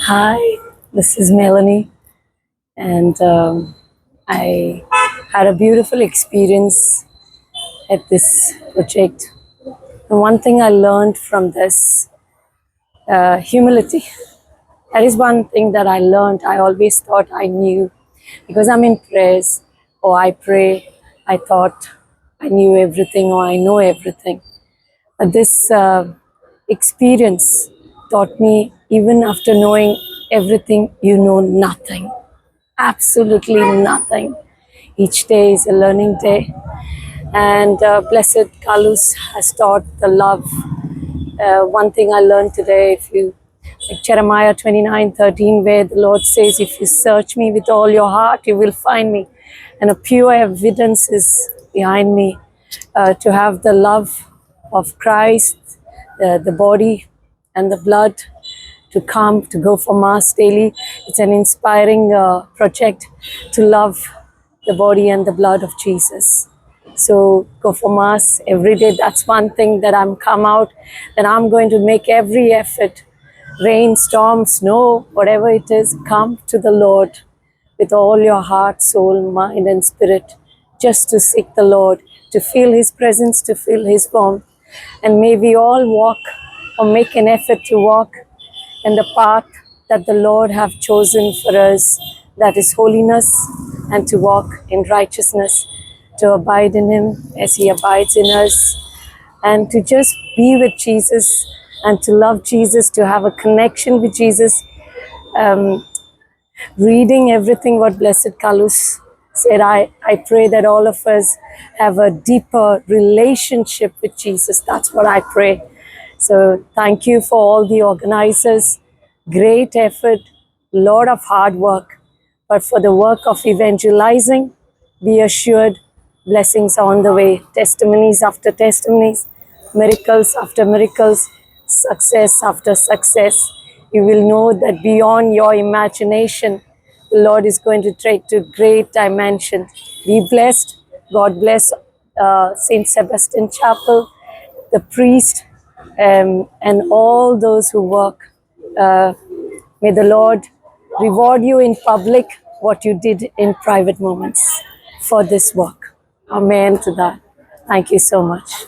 Hi, this is Melanie, and I had a beautiful experience at this project. And one thing I learned from this humility. That is one thing that I learned. I always thought I knew because I'm in prayers or I pray. I thought I knew everything or I know everything. But this experience taught me, even after knowing everything, you know nothing. Absolutely nothing. Each day is a learning day. And Blessed Carlos has taught the love. One thing I learned today, if you like Jeremiah 29:13, where the Lord says, if you search me with all your heart, you will find me. And a pure evidence is behind me to have the love of Christ, the body and the blood, to come, to go for Mass daily. It's an inspiring project to love the body and the blood of Jesus. So go for Mass every day. That's one thing that I'm come out, that I'm going to make every effort. Rain, storm, snow, whatever it is, come to the Lord with all your heart, soul, mind, and spirit, just to seek the Lord, to feel His presence, to feel His warmth. And may we all walk or make an effort to walk in the path that the Lord have chosen for us, that is holiness, and to walk in righteousness, to abide in Him as He abides in us, and to just be with Jesus and to love Jesus, to have a connection with Jesus. Reading everything what Blessed Carlos said, I pray that all of us have a deeper relationship with Jesus. That's what I pray. So thank you for all the organizers. Great effort, lot of hard work. But for the work of evangelizing, be assured blessings are on the way. Testimonies after testimonies, miracles after miracles, success after success. You will know that beyond your imagination, the Lord is going to take to great dimension. Be blessed. God bless St. Sebastian Chapel, the priest, and all those who work. May the Lord reward you in public what you did in private moments for this work. Amen to that. Thank you so much.